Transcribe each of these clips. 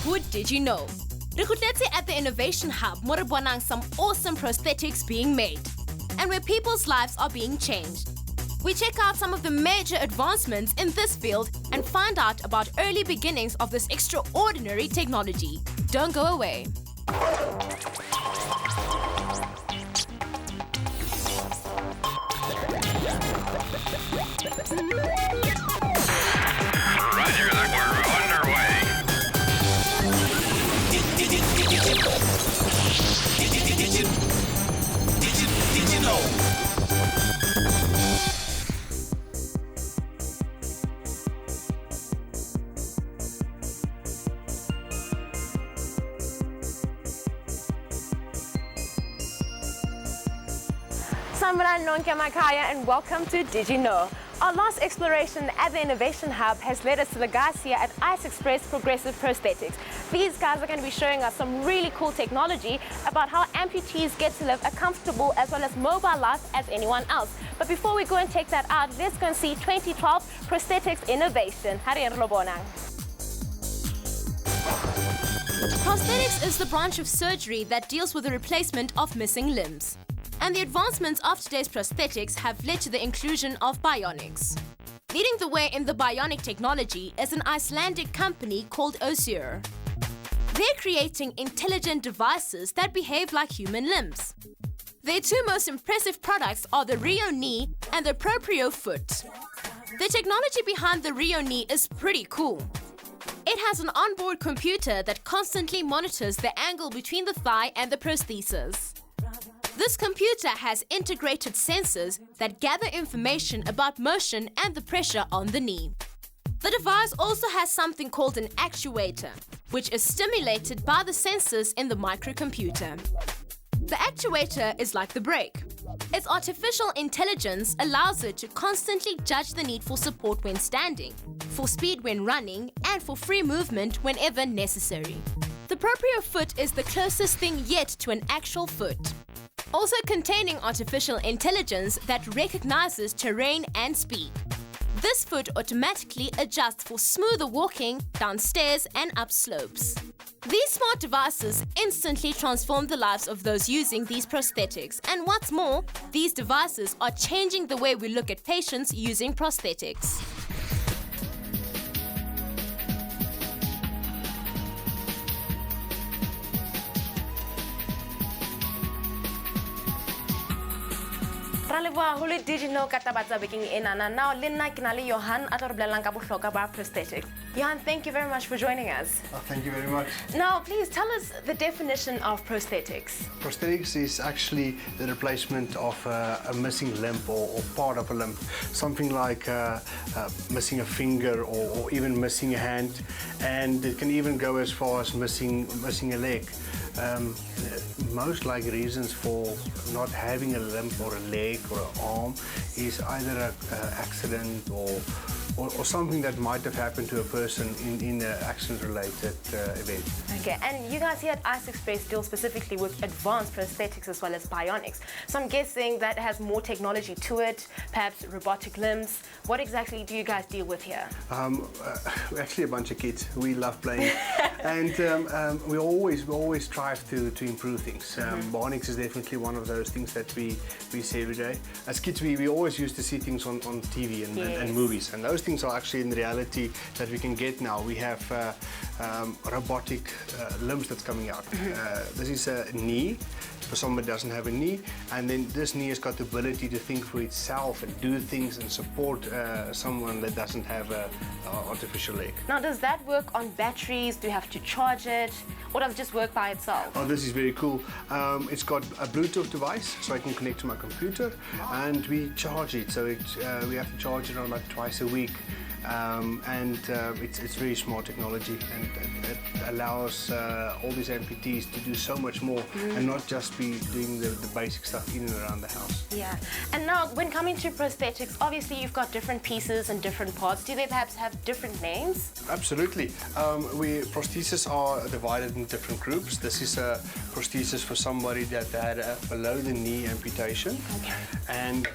with Did You Know? Re kgutletse at the Innovation Hub mo re bonang some awesome prosthetics being made and where people's lives are being changed. We check out some of the major advancements in this field and find out about early beginnings of this extraordinary technology. Don't go away. Roger that, we're underway. Did you know? Samran Nonke Makaya and welcome to Did You Know? Our last exploration at the Innovation Hub has led us to the guys here at Ice Express Progressive Prosthetics. These guys are going to be showing us some really cool technology about how amputees get to live a comfortable as well as mobile life as anyone else. But before we go and check that out, let's go and see 2012 Prosthetics Innovation. Prosthetics is the branch of surgery that deals with the replacement of missing limbs. And the advancements of today's prosthetics have led to the inclusion of Bionics. Leading the way in the Bionic technology is an Icelandic company called Osir. They're creating intelligent devices that behave like human limbs. Their two most impressive products are the Rio knee and the Proprio foot. The technology behind the Rio knee is pretty cool. It has an onboard computer that constantly monitors the angle between the thigh and the prosthesis. This computer has integrated sensors that gather information about motion and the pressure on the knee. The device also has something called an actuator, which is stimulated by the sensors in the microcomputer. The actuator is like the brake. Its artificial intelligence allows it to constantly judge the need for support when standing, for speed when running, and for free movement whenever necessary. The Proprio foot is the closest thing yet to an actual foot. Also containing artificial intelligence that recognizes terrain and speed. This foot automatically adjusts for smoother walking down stairs and up slopes. These smart devices instantly transform the lives of those using these prosthetics. And what's more, these devices are changing the way we look at patients using prosthetics. Did you know now Linna Kinali Johan prosthetic. Johan, thank you very much for joining us. Oh, thank you very much. Now please tell us the definition of prosthetics. Prosthetics is actually the replacement of a missing limb or part of a limb. Something like missing a finger or even missing a hand, and it can even go as far as missing a leg. Most likely reasons for not having a limb or a leg or an arm is either an accident or something that might have happened to a person in an accident-related event. Okay, and you guys here at Ice Express deal specifically with advanced prosthetics as well as bionics. So I'm guessing that has more technology to it, perhaps robotic limbs. What exactly do you guys deal with here? We're actually a bunch of kids. We love playing, and we always strive to improve things. Bionics is definitely one of those things that we see every day. As kids, we always used to see things on TV and movies, and those things are actually in reality that we can get now. We have robotic limbs that's coming out. This is a knee for someone that doesn't have a knee, and then this knee has got the ability to think for itself and do things and support someone that doesn't have an artificial leg. Now, does that work on batteries? Do you have to charge it, or does it just work by itself? Oh, this is very cool. It's got a Bluetooth device, so I can connect to my computer, and we charge it. So we have to charge it on about twice a week. It's very smart technology, and it allows all these amputees to do so much more and not just be doing the basic stuff in and around the house. Yeah, and now when coming to prosthetics, obviously you've got different pieces and different parts. Do they perhaps have different names? Absolutely. Prostheses are divided in different groups. This is a prosthesis for somebody that had a below-the-knee amputation. Okay. And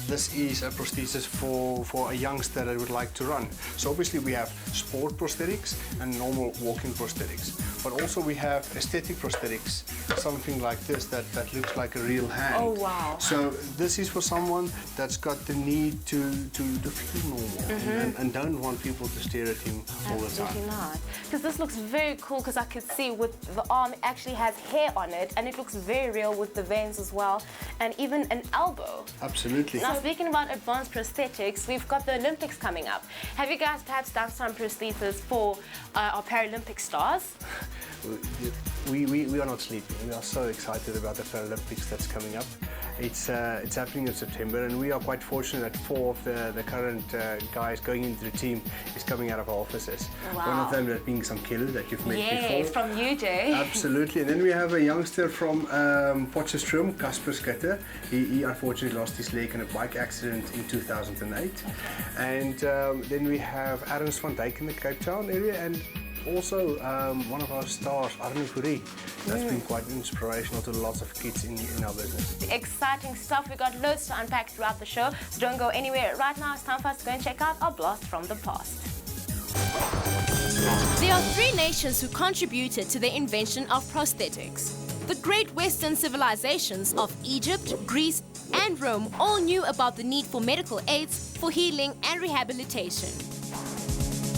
this is a prosthesis for a youngster that would like to run. So obviously we have sport prosthetics and normal walking prosthetics. But also we have aesthetic prosthetics, something like this that looks like a real hand. Oh, wow. So this is for someone that's got the need to feel normal and don't want people to stare at him all the time. Absolutely not. Because this looks very cool, because I could see with the arm actually has hair on it, and it looks very real with the veins as well, and even an elbow. Absolutely. Now, speaking about advanced prosthetics, we've got the Olympics coming up. Have you guys perhaps done some prosthesis for our Paralympic stars? We are not sleeping. We are so excited about the Paralympics that's coming up. It's happening in September, and we are quite fortunate that 4 of the current guys going into the team is coming out of our offices. Wow. One of them that being Samkelu that you've met before. Yes, from UJ. Absolutely. And then we have a youngster from Potchefstroom, Casper Schutte. He unfortunately lost his leg in a bike accident in 2008. And then we have Ernst van Dijk in the Cape Town area, and also one of our stars, Arne Fourie. That's been quite inspirational to lots of kids in our business. Exciting stuff. We got loads to unpack throughout the show, so don't go anywhere. Right now it's time for us to go and check out our blast from the past. There are 3 nations who contributed to the invention of prosthetics. The great Western civilizations of Egypt, Greece, and Rome all knew about the need for medical aids for healing and rehabilitation.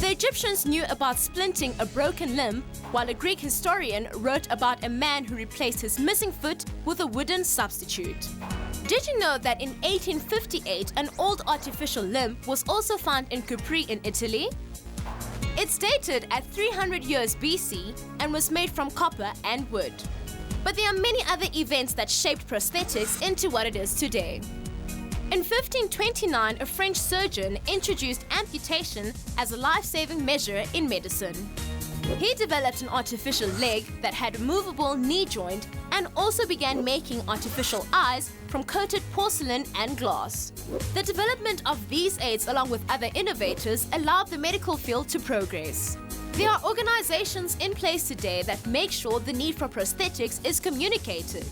The Egyptians knew about splinting a broken limb, while a Greek historian wrote about a man who replaced his missing foot with a wooden substitute. Did you know that in 1858 an old artificial limb was also found in Capri in Italy? It's dated at 300 years BC and was made from copper and wood. But there are many other events that shaped prosthetics into what it is today. In 1529, a French surgeon introduced amputation as a life-saving measure in medicine. He developed an artificial leg that had a movable knee joint and also began making artificial eyes from coated porcelain and glass. The development of these aids, along with other innovators, allowed the medical field to progress. There are organizations in place today that make sure the need for prosthetics is communicated.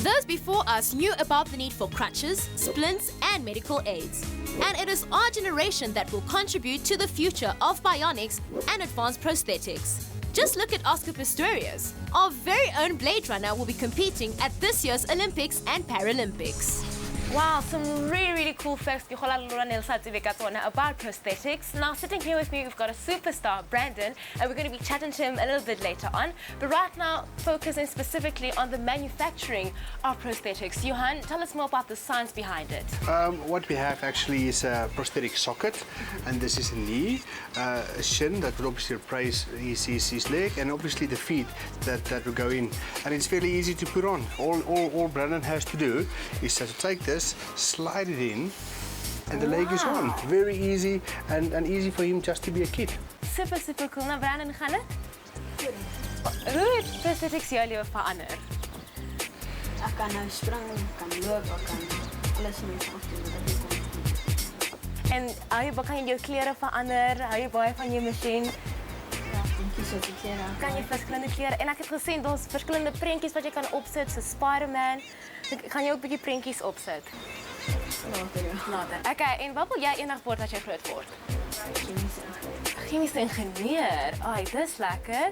Those before us knew about the need for crutches, splints, and medical aids. And it is our generation that will contribute to the future of bionics and advanced prosthetics. Just look at Oscar Pistorius. Our very own Blade Runner will be competing at this year's Olympics and Paralympics. Wow, some really cool facts about prosthetics. Now, sitting here with me, we've got a superstar, Brandon, and we're going to be chatting to him a little bit later on. But right now, focusing specifically on the manufacturing of prosthetics. Johan, tell us more about the science behind it. What we have actually is a prosthetic socket, and this is a knee, a shin that will obviously replace his leg, and obviously the feet that will go in. And it's fairly easy to put on. All Brandon has to do is to take this, slide it in, and the leg is on. Very easy and easy for him just to be a kid. Super cool. Now, Brandon, gaan het? Hoe het prosthetics jou lewe verander? Ek kan nou spring, kan loop, ek kan alles in my kop doen wat ek kon. En kan jy jou klere verander? Hou jy baie van jou masjien? Ja, ek kan kies wat die klere aan. Kan jy verskillende klere? En ek het gesien daar's verskillende prentjies wat jy kan opsit, so Spider-Man. Gaan jy ook 'n bietjie prentjies opsit? Later. Okay, en wat wil jy eendag word as jy groot word? Chemiese ingenieur. Ai, dis lekker.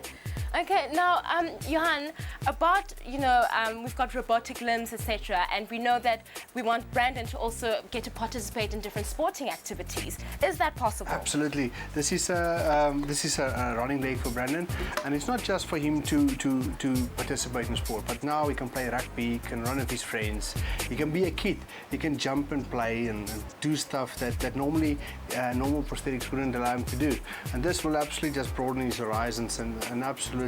Okay, now, Johan, about, we've got robotic limbs, etc., and we know that we want Brandon to also get to participate in different sporting activities. Is that possible? Absolutely. This is a running leg for Brandon, and it's not just for him to participate in sport, but now he can play rugby, he can run with his friends, he can be a kid, he can jump and play and do stuff that normally normal prosthetics wouldn't allow him to do. And this will absolutely just broaden his horizons and absolutely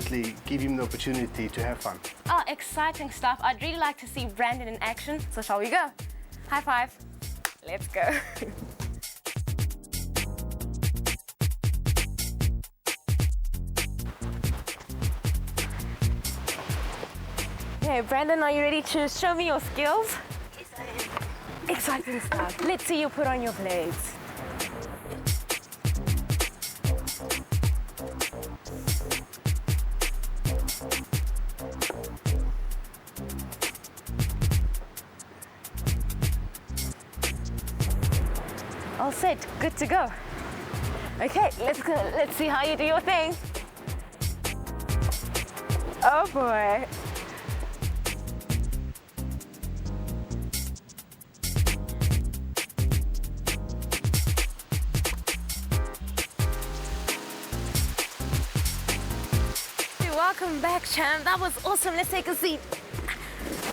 give him the opportunity to have fun. Oh, exciting stuff. I'd really like to see Brandon in action, so shall we go? High five. Let's go. Hey, Brandon, are you ready to show me your skills? Yes, I am. Exciting stuff. Let's see you put on your blades. All set, good to go. Okay, let's see how you do your thing. Oh boy. Welcome back, champ. That was awesome. Let's take a seat.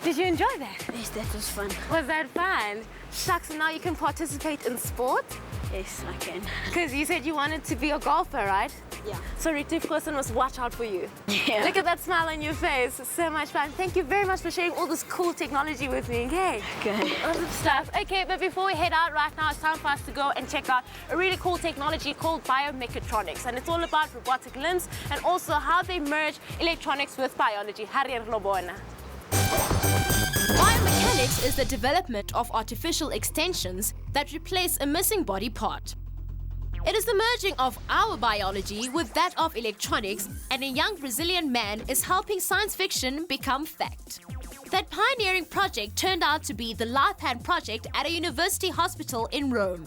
Did you enjoy that? Yes, that was fun. Was that fun? Shucks, and now you can participate in sport? Yes, I can. Because you said you wanted to be a golfer, right? Yeah. So Ritu person must watch out for you. Yeah. Look at that smile on your face. So much fun. Thank you very much for sharing all this cool technology with me, okay? Okay. Awesome stuff. Okay, but before we head out right now, it's time for us to go and check out a really cool technology called biomechatronics. And it's all about robotic limbs and also how they merge electronics with biology. Biomechanics is the development of artificial extensions that replace a missing body part. It is the merging of our biology with that of electronics, and a young Brazilian man is helping science fiction become fact. That pioneering project turned out to be the Life Hand project at a university hospital in Rome.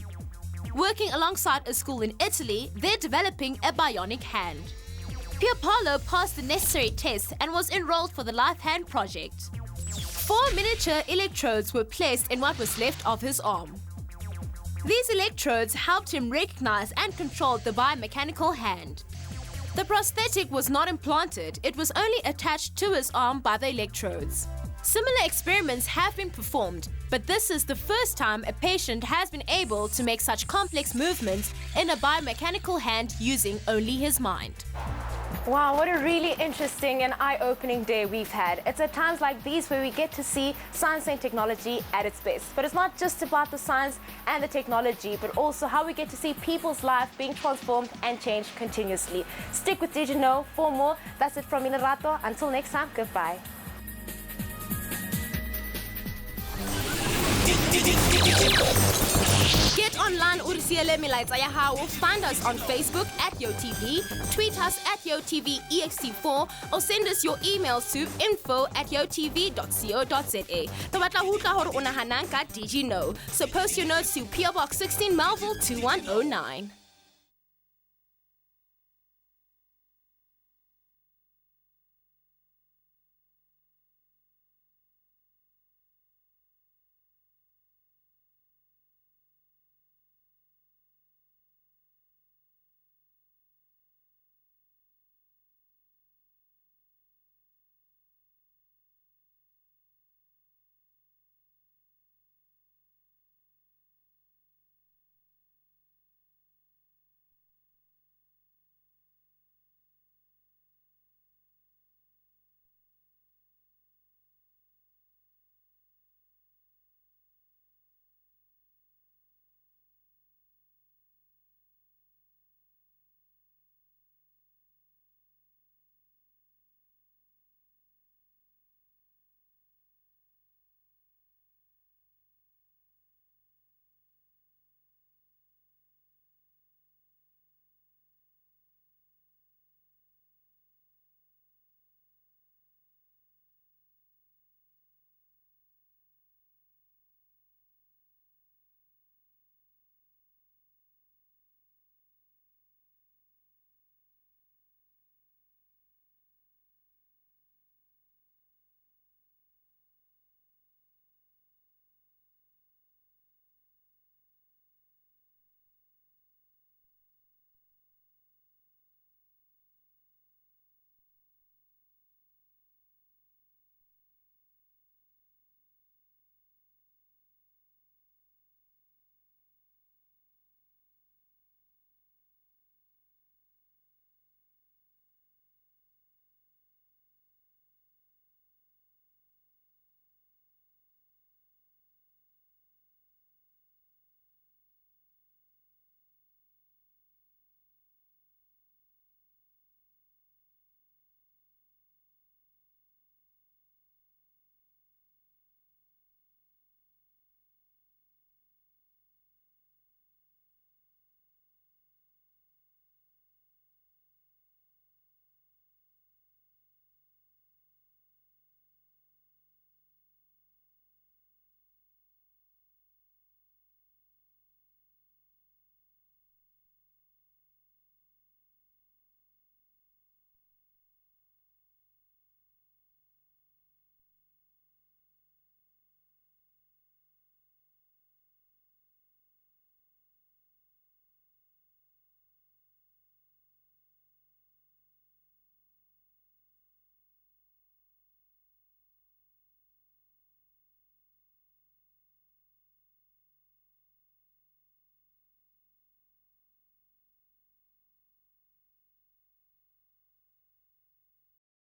Working alongside a school in Italy, they're developing a bionic hand. Pierpaolo passed the necessary tests and was enrolled for the Life Hand project. 4 miniature electrodes were placed in what was left of his arm. These electrodes helped him recognize and control the biomechanical hand. The prosthetic was not implanted, it was only attached to his arm by the electrodes. Similar experiments have been performed, but this is the first time a patient has been able to make such complex movements in a biomechanical hand using only his mind. Wow, what a really interesting and eye-opening day we've had. It's at times like these where we get to see science and technology at its best. But it's not just about the science and the technology, but also how we get to see people's life being transformed and changed continuously. Stick with Did You Know for more. That's it from me, Lerato. Until next time, goodbye. Get online urisiele milaitsa ya hao. Find us on Facebook at YoTV, tweet us at YoTVEXT4, or send us your emails to info@yotv.co.za. Tabatla hutla hore o nahanang ka Did You Know? So post your notes to PO Box 16 Melville 2109.